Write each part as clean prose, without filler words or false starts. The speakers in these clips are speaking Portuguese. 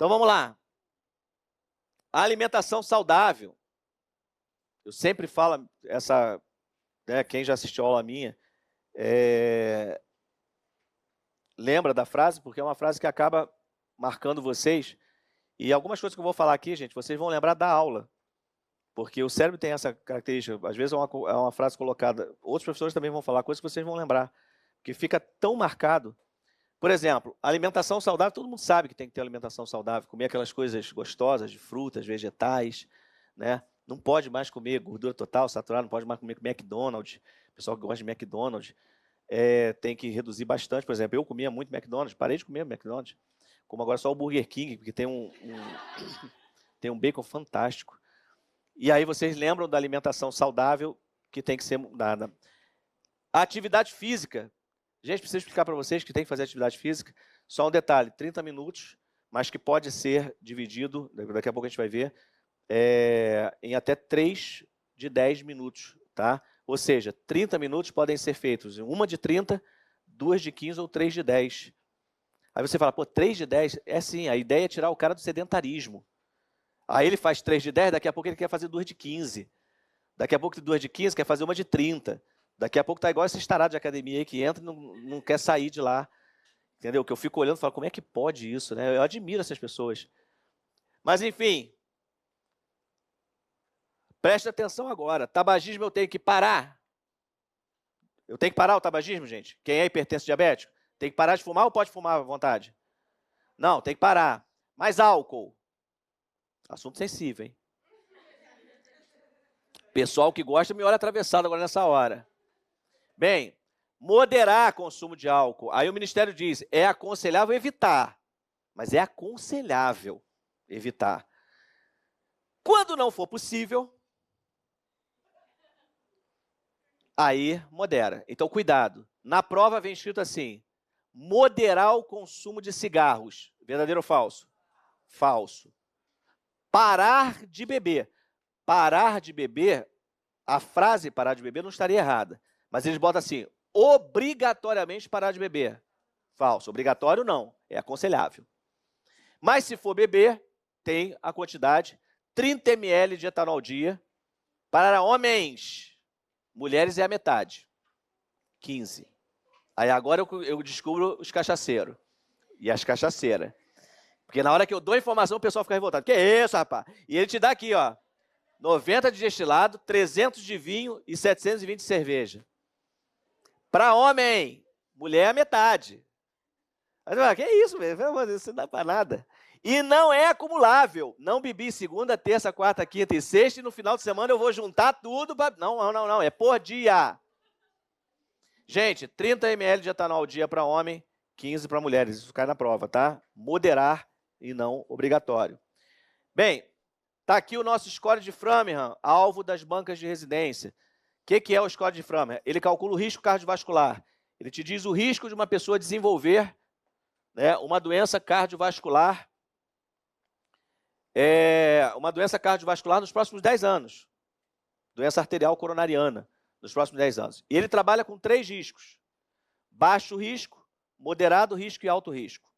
Então vamos lá. A alimentação saudável. Eu sempre falo essa, né, quem já assistiu a aula minha, lembra da frase, porque é uma frase que acaba marcando vocês. E algumas coisas que eu vou falar aqui, gente, vocês vão lembrar da aula. Porque o cérebro tem essa característica, às vezes é uma frase colocada, outros professores também vão falar coisas que vocês vão lembrar, porque fica tão marcado. Por exemplo, alimentação saudável, todo mundo sabe que tem que ter alimentação saudável, comer aquelas coisas gostosas de frutas, vegetais, né? Não pode mais comer gordura total, saturada, não pode mais comer McDonald's, o pessoal que gosta de McDonald's tem que reduzir bastante. Por exemplo, eu comia muito McDonald's, parei de comer McDonald's, como agora só o Burger King, porque tem tem um bacon fantástico. E aí vocês lembram da alimentação saudável que tem que ser mudada. A atividade física. Gente, preciso explicar para vocês que tem que fazer atividade física. Só um detalhe, 30 minutos, mas que pode ser dividido, daqui a pouco a gente vai ver, em até 3 de 10 minutos. Tá? Ou seja, 30 minutos podem ser feitos em uma de 30, 2 de 15 ou 3 de 10. Aí você fala, pô, 3 de 10? É sim, a ideia é tirar o cara do sedentarismo. Aí ele faz 3 de 10, daqui a pouco ele quer fazer 2 de 15. Daqui a pouco de 2 de 15 quer fazer uma de 30. Daqui a pouco tá igual esse tarado de academia aí que entra e não quer sair de lá. Entendeu? Que eu fico olhando e falo, como é que pode isso, né? Eu admiro essas pessoas. Mas, enfim. Preste atenção agora. Tabagismo eu tenho que parar. Eu tenho que parar o tabagismo, gente? Quem é hipertenso diabético? Tem que parar de fumar ou pode fumar à vontade? Não, tem que parar. Mas álcool. Assunto sensível, hein? Pessoal que gosta me olha atravessado agora nessa hora. Bem, moderar consumo de álcool. Aí o Ministério diz, é aconselhável evitar. Mas é aconselhável evitar. Quando não for possível, aí modera. Então, cuidado. Na prova vem escrito assim, moderar o consumo de cigarros. Verdadeiro ou falso? Falso. Parar de beber. Parar de beber, a frase parar de beber não estaria errada. Mas eles botam assim, obrigatoriamente parar de beber. Falso. Obrigatório não, é aconselhável. Mas se for beber, tem a quantidade, 30 ml de etanol dia. Para homens, mulheres é a metade, 15. Aí agora eu descubro os cachaceiros e as cachaceiras. Porque na hora que eu dou a informação, o pessoal fica revoltado. Que é isso, rapaz? E ele te dá aqui, ó, 90 de destilado, 300 de vinho e 720 de cerveja. Para homem, mulher é a metade. Mas, que é isso, velho? Isso não dá para nada. E não é acumulável. Não bebi segunda, terça, quarta, quinta e sexta, e no final de semana eu vou juntar tudo para... Não. É por dia. Gente, 30 ml de etanol ao dia para homem, 15 para mulheres. Isso cai na prova, tá? Moderar e não obrigatório. Bem, está aqui o nosso score de Framingham, alvo das bancas de residência. O que é o score de Framingham? Ele calcula o risco cardiovascular. Ele te diz o risco de uma pessoa desenvolver, né, uma doença cardiovascular, nos próximos 10 anos. Doença arterial coronariana, nos próximos 10 anos. E ele trabalha com 3 riscos. Baixo risco, moderado risco e alto risco.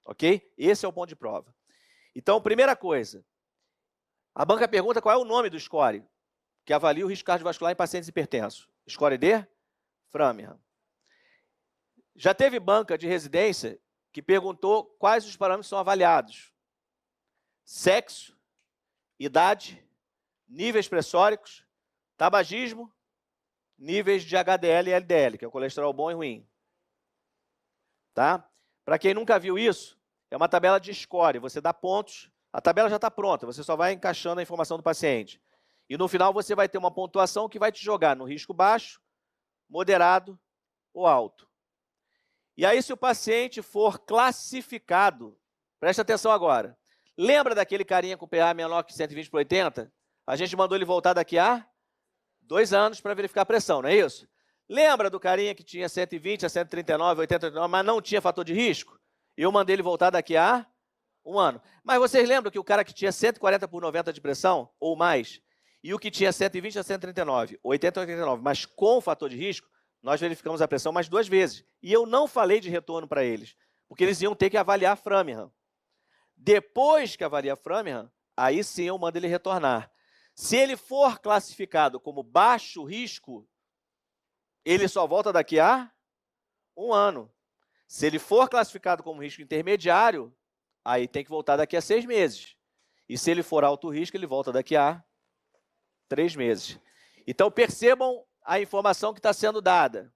Ok? Esse é o ponto de prova. Então, primeira coisa, a banca pergunta qual é o nome do score que avalia o risco cardiovascular em pacientes hipertensos. Score de Framingham. Já teve banca de residência que perguntou quais os parâmetros são avaliados. Sexo, idade, níveis pressóricos, tabagismo, níveis de HDL e LDL, que é o colesterol bom e ruim. Tá? Para quem nunca viu isso, é uma tabela de score. Você dá pontos, a tabela já está pronta, você só vai encaixando a informação do paciente. E no final você vai ter uma pontuação que vai te jogar no risco baixo, moderado ou alto. E aí, se o paciente for classificado, presta atenção agora. Lembra daquele carinha com pH menor que 120 por 80? A gente mandou ele voltar daqui a 2 anos para verificar a pressão, não é isso? Lembra do carinha que tinha 120 a 139, 80, mas não tinha fator de risco? Eu mandei ele voltar daqui a 1 ano. Mas vocês lembram que o cara que tinha 140 por 90 de pressão, ou mais, e o que tinha 120 a 139, 80 a 89, mas com fator de risco, nós verificamos a pressão mais 2 vezes. E eu não falei de retorno para eles, porque eles iam ter que avaliar Framingham. Depois que avalia Framingham, aí sim eu mando ele retornar. Se ele for classificado como baixo risco, ele só volta daqui a 1 ano. Se ele for classificado como risco intermediário, aí tem que voltar daqui a 6 meses. E se ele for alto risco, ele volta daqui a 3 meses. Então, percebam a informação que está sendo dada.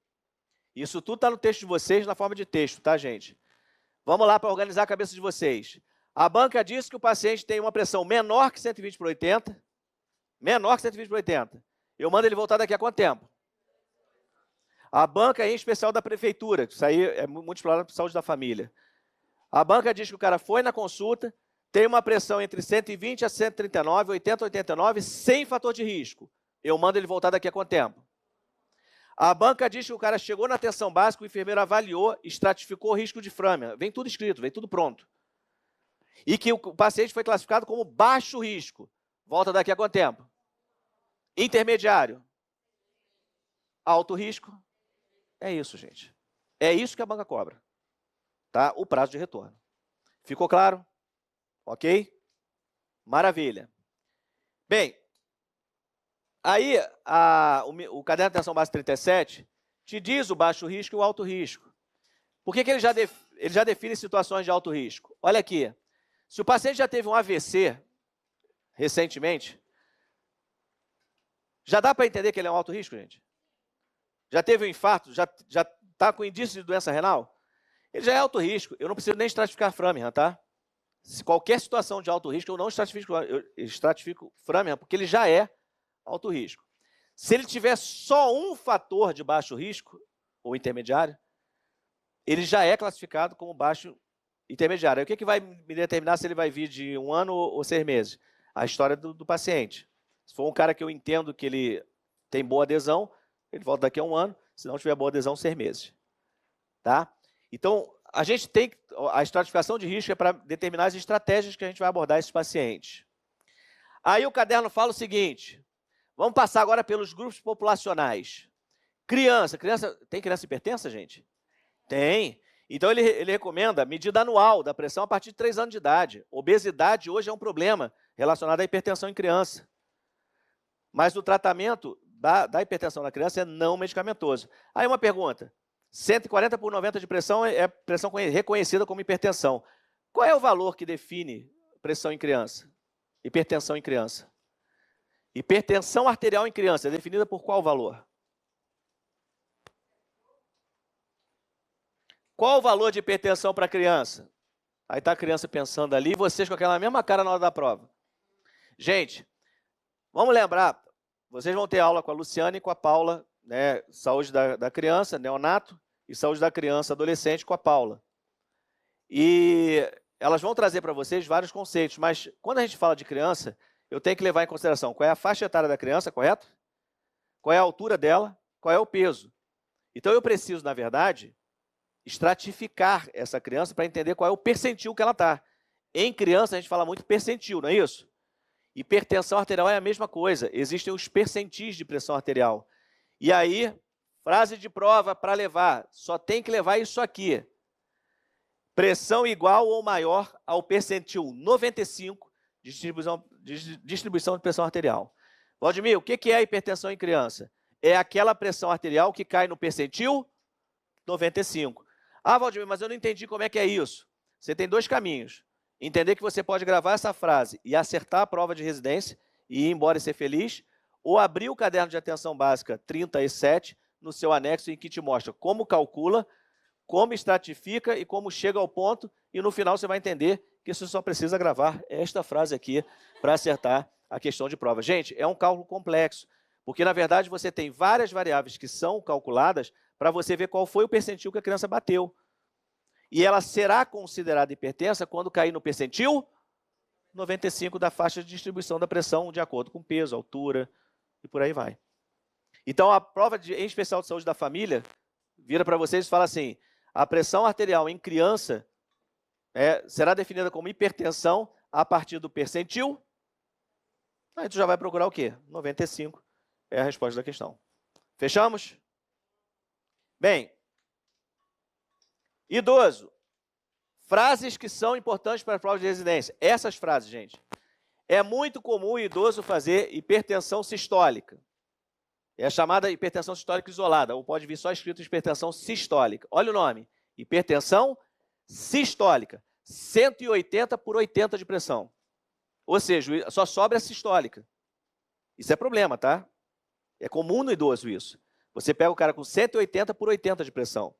Isso tudo está no texto de vocês, na forma de texto, tá, gente? Vamos lá para organizar a cabeça de vocês. A banca disse que o paciente tem uma pressão menor que 120/80. Menor que 120/80. Eu mando ele voltar daqui a quanto tempo? A banca, em especial da prefeitura, isso aí é multiplicado por saúde da família. A banca diz que o cara foi na consulta, tem uma pressão entre 120 a 139, 80 a 89, sem fator de risco. Eu mando ele voltar daqui a quanto tempo? A banca diz que o cara chegou na atenção básica, o enfermeiro avaliou, estratificou o risco de Framingham. Vem tudo escrito, vem tudo pronto. E que o paciente foi classificado como baixo risco. Volta daqui a quanto tempo? Intermediário. Alto risco. É isso, gente. É isso que a banca cobra. Tá? O prazo de retorno. Ficou claro? Ok? Maravilha. Bem, aí o caderno de atenção básica 37 te diz o baixo risco e o alto risco. Por que ele já define situações de alto risco? Olha aqui. Se o paciente já teve um AVC recentemente, já dá para entender que ele é um alto risco, gente? Já teve um infarto? Já está com indício de doença renal? Ele já é alto risco. Eu não preciso nem estratificar Framingham, tá? Se qualquer situação de alto risco, eu não estratifico Framingham, porque ele já é alto risco. Se ele tiver só um fator de baixo risco, ou intermediário, ele já é classificado como baixo intermediário. Aí, o que vai me determinar se ele vai vir de 1 ano ou 6 meses? A história do paciente. Se for um cara que eu entendo que ele tem boa adesão, ele volta daqui a 1 ano. Se não tiver boa adesão, 6 meses. Tá? Então, a gente tem a estratificação de risco é para determinar as estratégias que a gente vai abordar esses pacientes. Aí o caderno fala o seguinte, vamos passar agora pelos grupos populacionais. Criança tem criança hipertensa, gente? Tem. Então ele recomenda medida anual da pressão a partir de 3 anos de idade. Obesidade hoje é um problema relacionado à hipertensão em criança. Mas o tratamento da hipertensão na criança é não medicamentoso. Aí uma pergunta, 140/90 de pressão é pressão reconhecida como hipertensão. Qual é o valor que define pressão em criança? Hipertensão em criança. Hipertensão arterial em criança é definida por qual valor? Qual o valor de hipertensão para a criança? Aí está a criança pensando ali, e vocês com aquela mesma cara na hora da prova. Gente, vamos lembrar, vocês vão ter aula com a Luciana e com a Paula, né, saúde da criança, neonato, e saúde da criança, adolescente, com a Paula. E elas vão trazer para vocês vários conceitos, mas quando a gente fala de criança, eu tenho que levar em consideração qual é a faixa etária da criança, correto? Qual é a altura dela, qual é o peso. Então eu preciso, na verdade, estratificar essa criança para entender qual é o percentil que ela está. Em criança, a gente fala muito percentil, não é isso? Hipertensão arterial é a mesma coisa. Existem os percentis de pressão arterial. E aí, frase de prova para levar. Só tem que levar isso aqui. Pressão igual ou maior ao percentil 95 de distribuição de pressão arterial. Valdemir, o que é a hipertensão em criança? É aquela pressão arterial que cai no percentil 95. Ah, Valdemir, mas eu não entendi como é que é isso. Você tem 2 caminhos. Entender que você pode gravar essa frase e acertar a prova de residência e ir embora e ser feliz, ou abrir o caderno de atenção básica 37 no seu anexo em que te mostra como calcula, como estratifica e como chega ao ponto, e no final você vai entender que você só precisa gravar esta frase aqui para acertar a questão de prova. Gente, é um cálculo complexo, porque na verdade você tem várias variáveis que são calculadas para você ver qual foi o percentil que a criança bateu. E ela será considerada hipertensa quando cair no percentil 95 da faixa de distribuição da pressão, de acordo com peso, altura e por aí vai. Então, a prova em especial de saúde da família vira para vocês e fala assim, a pressão arterial em criança será definida como hipertensão a partir do percentil. Aí tu já vai procurar o quê? 95 é a resposta da questão. Fechamos? Bem, idoso, Frases que são importantes para a prova de residência. Essas frases, gente. É muito comum o idoso fazer hipertensão sistólica. É a chamada hipertensão sistólica isolada, ou pode vir só escrito hipertensão sistólica. Olha o nome, hipertensão sistólica, 180 por 80 de pressão. Ou seja, só sobra a sistólica. Isso é problema, tá? É comum no idoso isso. Você pega o cara com 180 por 80 de pressão.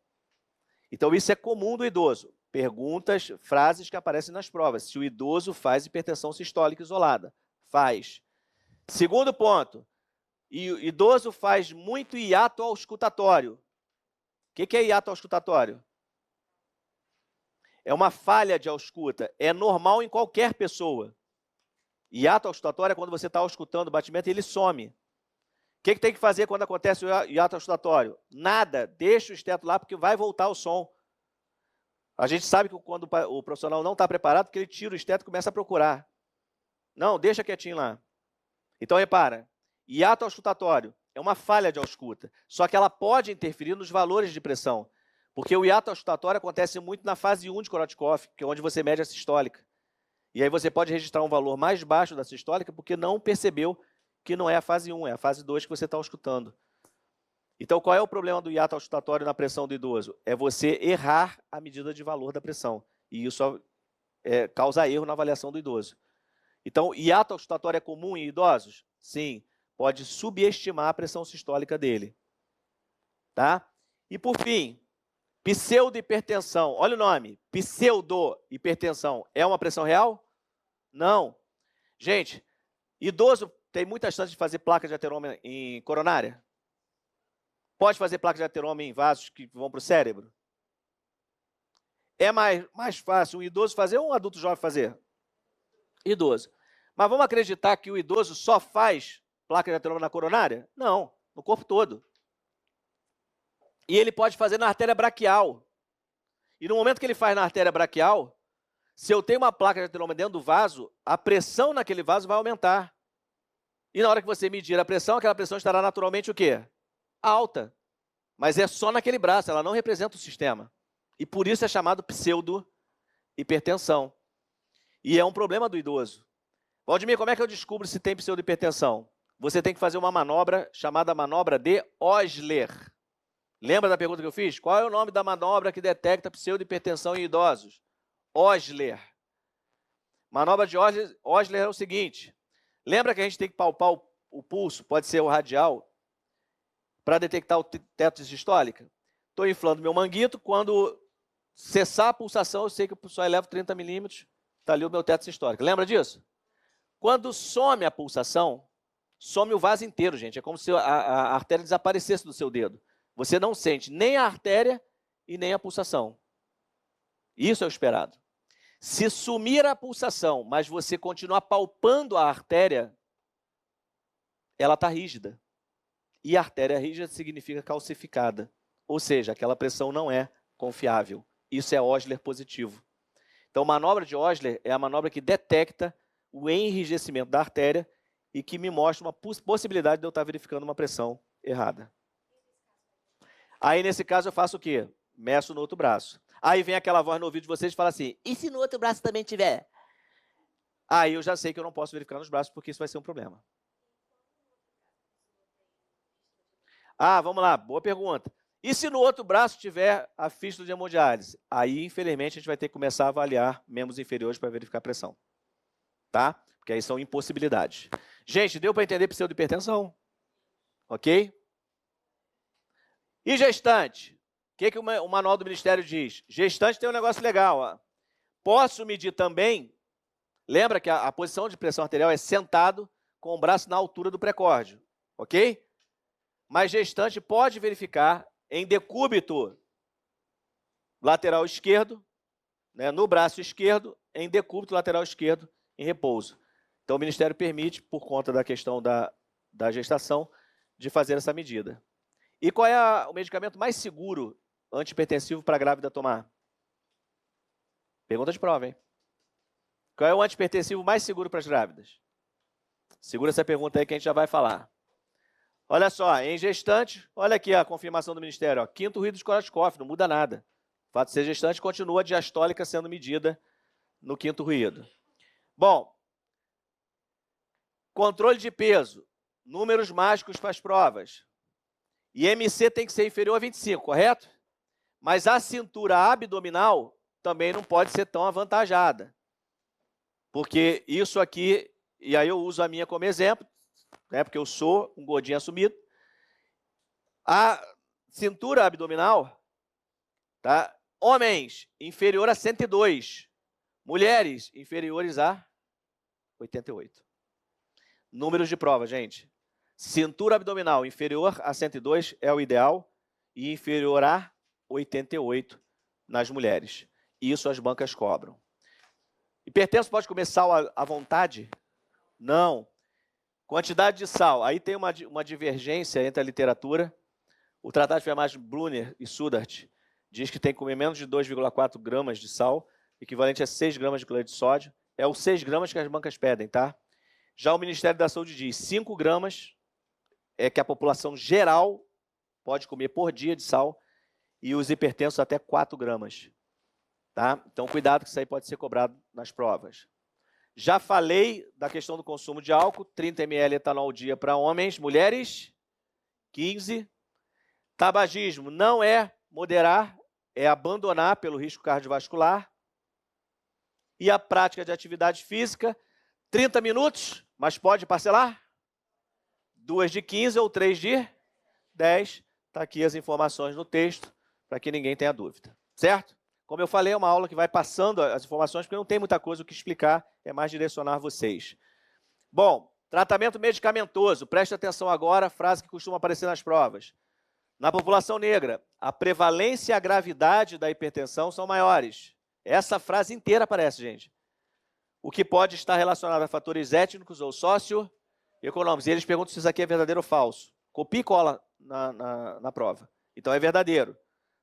Então isso é comum do idoso. Perguntas, frases que aparecem nas provas. Se o idoso faz hipertensão sistólica isolada. Faz. Segundo ponto. E o idoso faz muito hiato auscultatório. O que é hiato auscultatório? É uma falha de ausculta. É normal em qualquer pessoa. Hiato auscultatório é quando você está auscultando o batimento e ele some. O que tem que fazer quando acontece o hiato auscultatório? Nada. Deixa o esteto lá porque vai voltar o som. A gente sabe que quando o profissional não está preparado, porque ele tira o esteto e começa a procurar. Não, deixa quietinho lá. Então, repara. Hiato auscultatório é uma falha de ausculta, só que ela pode interferir nos valores de pressão, porque o hiato auscultatório acontece muito na fase 1 de Korotkoff, que é onde você mede a sistólica. E aí você pode registrar um valor mais baixo da sistólica porque não percebeu que não é a fase 1, é a fase 2 que você está auscultando. Então, qual é o problema do hiato auscultatório na pressão do idoso? É você errar a medida de valor da pressão, e isso causa erro na avaliação do idoso. Então, hiato auscultatório é comum em idosos? Sim. Pode subestimar a pressão sistólica dele. Tá? E, por fim, pseudohipertensão. Olha o nome, pseudohipertensão. É uma pressão real? Não. Gente, idoso tem muita chance de fazer placa de ateroma em coronária? Pode fazer placa de ateroma em vasos que vão para o cérebro? É mais fácil um idoso fazer ou um adulto jovem fazer? Idoso. Mas vamos acreditar que o idoso só faz placa de ateroma na coronária? Não, no corpo todo. E ele pode fazer na artéria braquial. E no momento que ele faz na artéria braquial, se eu tenho uma placa de ateroma dentro do vaso, a pressão naquele vaso vai aumentar. E na hora que você medir a pressão, aquela pressão estará naturalmente o quê? Alta. Mas é só naquele braço, ela não representa o sistema. E por isso é chamado pseudo-hipertensão. E é um problema do idoso. Valdemir, como é que eu descubro se tem pseudo-hipertensão? Você tem que fazer uma manobra chamada manobra de Osler. Lembra da pergunta que eu fiz? Qual é o nome da manobra que detecta pseudohipertensão em idosos? Osler. Manobra de Osler é o seguinte. Lembra que a gente tem que palpar o pulso, pode ser o radial, para detectar o teto sistólica? Estou inflando meu manguito, quando cessar a pulsação, eu sei que eu só elevo 30 milímetros, está ali o meu teto sistólico. Lembra disso? Quando some a pulsação, some o vaso inteiro, gente. É como se a artéria desaparecesse do seu dedo. Você não sente nem a artéria e nem a pulsação. Isso é o esperado. Se sumir a pulsação, mas você continuar palpando a artéria, ela está rígida. E a artéria rígida significa calcificada. Ou seja, aquela pressão não é confiável. Isso é Osler positivo. Então, manobra de Osler é a manobra que detecta o enrijecimento da artéria e que me mostra uma possibilidade de eu estar verificando uma pressão errada. Aí, nesse caso, eu faço o quê? Meço no outro braço. Aí vem aquela voz no ouvido de vocês e fala assim, e se no outro braço também tiver? Aí eu já sei que eu não posso verificar nos braços, porque isso vai ser um problema. Ah, vamos lá, boa pergunta. E se no outro braço tiver a fístula de hemodiálise? Aí, infelizmente, a gente vai ter que começar a avaliar membros inferiores para verificar a pressão. Tá? Porque aí são impossibilidades. Gente, deu para entender pseudohipertensão? Ok? E gestante? O que o manual do Ministério diz? Gestante tem um negócio legal. Ó. Posso medir também, lembra que a posição de pressão arterial é sentado com o braço na altura do precórdio, ok? Mas gestante pode verificar em decúbito lateral esquerdo, né, no braço esquerdo, em decúbito lateral esquerdo, em repouso. Então, o Ministério permite, por conta da questão da gestação, de fazer essa medida. E qual é o medicamento mais seguro antihipertensivo para a grávida tomar? Pergunta de prova, hein? Qual é o antihipertensivo mais seguro para as grávidas? Segura essa pergunta aí que a gente já vai falar. Olha só, em gestante, olha aqui a confirmação do Ministério, ó, quinto ruído de Korotkoff, não muda nada. O fato de ser gestante continua a diastólica sendo medida no quinto ruído. Bom, controle de peso, números mágicos para as provas. IMC tem que ser inferior a 25, correto? Mas a cintura abdominal também não pode ser tão avantajada. Porque isso aqui, e aí eu uso a minha como exemplo, né, porque eu sou um gordinho assumido. A cintura abdominal, tá? Homens, inferior a 102. Mulheres, inferiores a 88. Números de prova, gente. Cintura abdominal inferior a 102 é o ideal e inferior a 88 nas mulheres. Isso as bancas cobram. Hipertenso pode comer sal à vontade? Não. Quantidade de sal. Aí tem uma divergência entre a literatura. O Tratado de Enfermagem Brunner e Sudart diz que tem que comer menos de 2,4 gramas de sal, equivalente a 6 gramas de cloreto de sódio. É os 6 gramas que as bancas pedem, tá? Já o Ministério da Saúde diz 5 gramas é que a população geral pode comer por dia de sal e os hipertensos até 4 gramas. Tá? Então, cuidado que isso aí pode ser cobrado nas provas. Já falei da questão do consumo de álcool, 30 ml etanol ao dia para homens, mulheres, 15. Tabagismo não é moderar, é abandonar pelo risco cardiovascular. E a prática de atividade física, 30 minutos, mas pode parcelar? 2 de 15 ou 3 de 10. Está aqui as informações no texto, para que ninguém tenha dúvida. Certo? Como eu falei, é uma aula que vai passando as informações, porque não tem muita coisa o que explicar, é mais direcionar vocês. Bom, tratamento medicamentoso. Preste atenção agora, frase que costuma aparecer nas provas. Na população negra, a prevalência e a gravidade da hipertensão são maiores. Essa frase inteira aparece, gente. O que pode estar relacionado a fatores étnicos ou socioeconômicos. E eles perguntam se isso aqui é verdadeiro ou falso. Copia e cola na prova. Então é verdadeiro.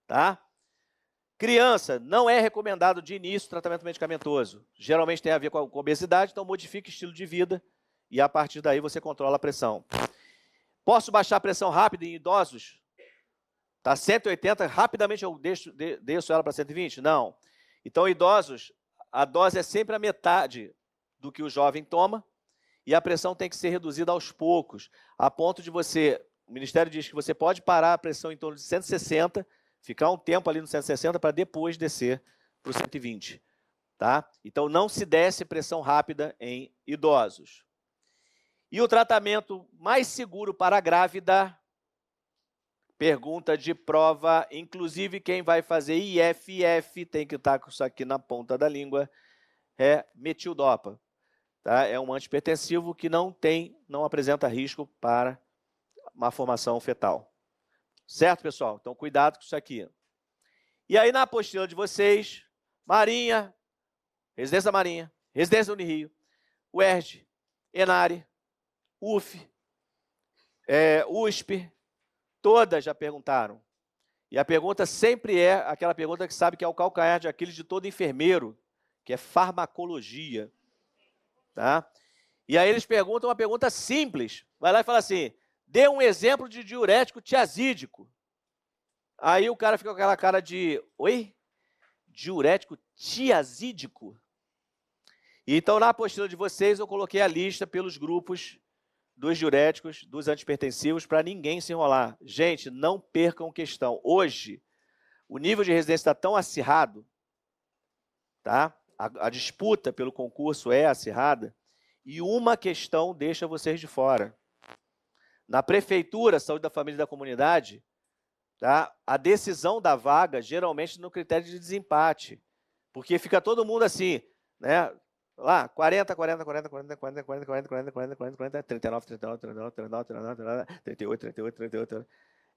Tá? Criança, não é recomendado de início tratamento medicamentoso. Geralmente tem a ver com a obesidade, então modifique o estilo de vida e a partir daí você controla a pressão. Posso baixar a pressão rápida em idosos? Tá 180, rapidamente eu desço ela para 120? Não. Então, idosos, a dose é sempre a metade do que o jovem toma e a pressão tem que ser reduzida aos poucos, a ponto de você, o Ministério diz que você pode parar a pressão em torno de 160, ficar um tempo ali no 160 para depois descer para o 120. Tá? Então, não se desce pressão rápida em idosos. E o tratamento mais seguro para a grávida? Pergunta de prova, inclusive quem vai fazer IFF tem que estar com isso aqui na ponta da língua, é metildopa. Tá? É um antihipertensivo que não apresenta risco para uma formação fetal. Certo, pessoal? Então, cuidado com isso aqui. E aí, na apostila de vocês, Marinha, Residência da Marinha, Residência da Unirio, UERJ, ENARE, UF, USP, todas já perguntaram. E a pergunta sempre é aquela pergunta que sabe que é o calcanhar de Aquiles de todo enfermeiro, que é farmacologia. Tá? E aí eles perguntam uma pergunta simples. Vai lá e fala assim, dê um exemplo de diurético tiazídico. Aí o cara fica com aquela cara de, oi? Diurético tiazídico? E então, na apostila de vocês, eu coloquei a lista pelos grupos dos diuréticos, dos antihipertensivos, para ninguém se enrolar. Gente, não percam questão. Hoje, o nível de residência está tão acirrado, tá? A disputa pelo concurso é acirrada, e uma questão deixa vocês de fora. Na prefeitura, saúde da família e da comunidade, tá? A decisão da vaga, geralmente, no critério de desempate, porque fica todo mundo assim, né? Lá, 40, 40, 40, 40, 40, 40, 40, 40, 40, 40, 40, 39, 39, 39, 39, 39, 38, 38, 38.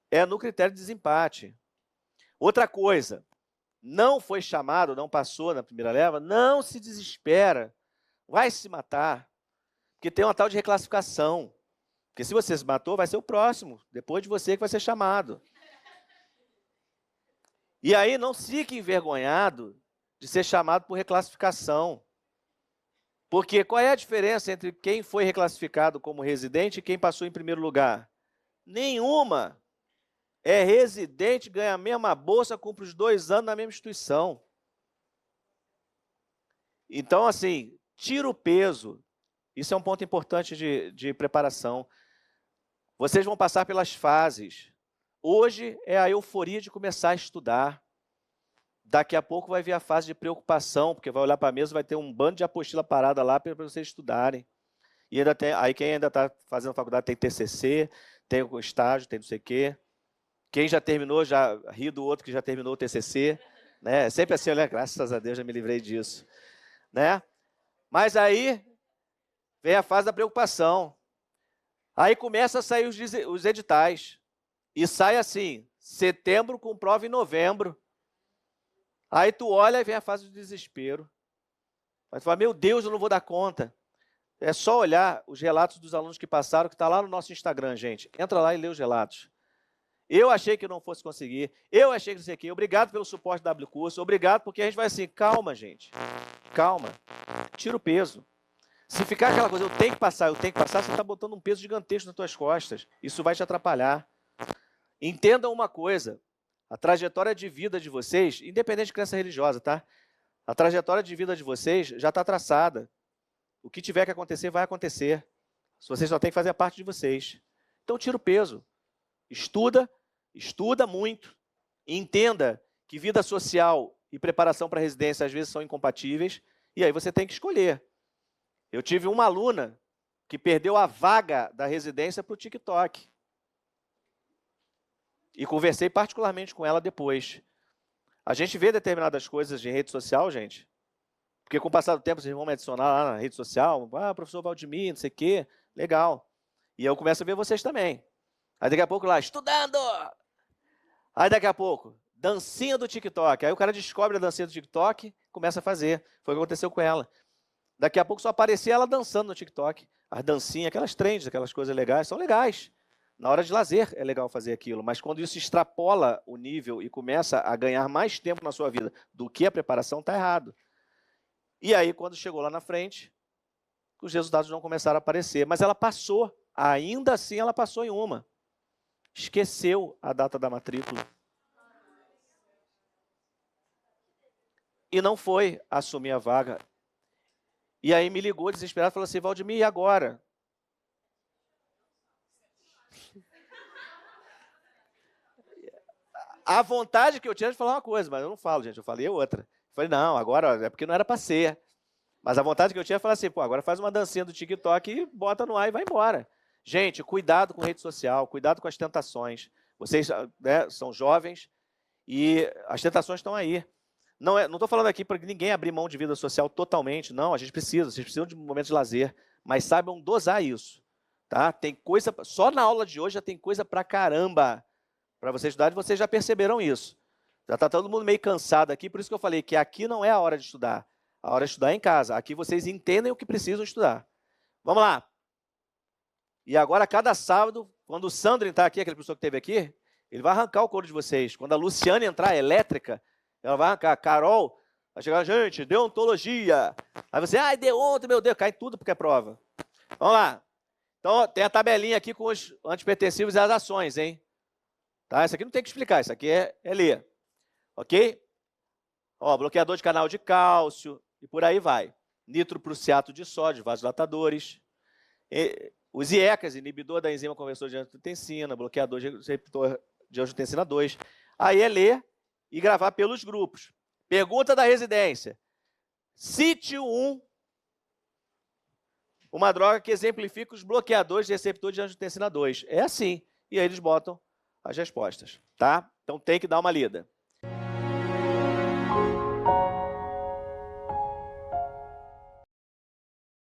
É no critério de desempate. Outra coisa, não foi chamado, não passou na primeira leva, não se desespera. Vai se matar. Porque tem uma tal de reclassificação. Porque se você se matou, vai ser o próximo, depois de você que vai ser chamado. E aí não fique envergonhado de ser chamado por reclassificação. Porque qual é a diferença entre quem foi reclassificado como residente e quem passou em primeiro lugar? Nenhuma. é residente, ganha a mesma bolsa, cumpre os 2 anos na mesma instituição. Então, assim, tira o peso. Isso é um ponto importante de preparação. Vocês vão passar pelas fases. Hoje é a euforia de começar a estudar. Daqui a pouco vai vir a fase de preocupação, porque vai olhar para a mesa e vai ter um bando de apostila parada lá para vocês estudarem. E ainda tem, aí quem ainda está fazendo faculdade tem TCC, tem o estágio, tem não sei o quê. Quem já terminou, já ri do outro que já terminou o TCC. Né? É sempre assim, olha, graças a Deus já me livrei disso. Né? Mas aí vem a fase da preocupação. Aí começa a sair os editais. E sai assim, setembro com prova em novembro. Aí tu olha e vem a fase do desespero. Aí tu fala, meu Deus, eu não vou dar conta. É só olhar os relatos dos alunos que passaram, que está lá no nosso Instagram, gente. Entra lá e lê os relatos. Eu achei que não fosse conseguir. Eu achei que não sei o quê. Obrigado pelo suporte da WCurso. Obrigado, porque a gente vai assim, calma, gente. Calma. Tira o peso. Se ficar aquela coisa, eu tenho que passar, você está botando um peso gigantesco nas tuas costas. Isso vai te atrapalhar. Entendam uma coisa. A trajetória de vida de vocês, independente de crença religiosa, tá? A trajetória de vida de vocês já está traçada. O que tiver que acontecer, vai acontecer. Vocês só têm que fazer a parte de vocês. Então, tira o peso. Estuda muito. E entenda que vida social e preparação para a residência às vezes são incompatíveis. E aí você tem que escolher. Eu tive uma aluna que perdeu a vaga da residência para o TikTok. E conversei particularmente com ela depois. A gente vê determinadas coisas de rede social, gente, porque com o passar do tempo vocês vão me adicionar lá na rede social, professor Valdemir, não sei o quê, legal. E eu começo a ver vocês também. Aí daqui a pouco lá, estudando! Aí daqui a pouco, dancinha do TikTok. Aí o cara descobre a dancinha do TikTok, começa a fazer. Foi o que aconteceu com ela. Daqui a pouco só aparecia ela dançando no TikTok. As dancinhas, aquelas trends, aquelas coisas legais, são legais. Na hora de lazer é legal fazer aquilo, mas quando isso extrapola o nível e começa a ganhar mais tempo na sua vida do que a preparação, está errado. E aí, quando chegou lá na frente, os resultados não começaram a aparecer. Mas ela passou, ainda assim ela passou em uma. Esqueceu a data da matrícula. E não foi assumir a vaga. E aí me ligou desesperado e falou assim, Valdemir, e agora? A vontade que eu tinha de falar uma coisa, mas eu não falo, gente, eu falei outra. Eu falei, não, agora é porque não era para ser. Mas a vontade que eu tinha é falar assim, pô, agora faz uma dancinha do TikTok e bota no ar e vai embora. Gente, cuidado com rede social, cuidado com as tentações. Vocês, né, são jovens e as tentações estão aí. Não estou falando aqui para ninguém abrir mão de vida social totalmente, não, vocês precisam de um momento de lazer, mas saibam dosar isso. Tá? Tem coisa, só na aula de hoje já tem coisa pra caramba para vocês estudarem, vocês já perceberam isso. Já está todo mundo meio cansado aqui, por isso que eu falei que aqui não é a hora de estudar. A hora de estudar é em casa. Aqui vocês entendem o que precisam estudar. Vamos lá. E agora, cada sábado, quando o Sandro entrar aqui, aquele professor que esteve aqui, ele vai arrancar o couro de vocês. Quando a Luciane entrar, elétrica, ela vai arrancar. A Carol vai chegar, gente, deontologia. Aí você, ai, deonto, meu Deus, cai tudo porque é prova. Vamos lá. Então, tem a tabelinha aqui com os antipertensivos e as ações, hein? Tá? Isso aqui não tem que explicar, isso aqui é ler. Ok? Ó, bloqueador de canal de cálcio e por aí vai. Nitroprussiato de sódio, vasodilatadores. Os IECAs, inibidor da enzima conversor de angiotensina, bloqueador de receptor de angiotensina 2. Aí é ler e gravar pelos grupos. Pergunta da residência. Cite uma droga que exemplifica os bloqueadores de receptor de angiotensina 2. É assim. E aí eles botam as respostas, tá? Então tem que dar uma lida.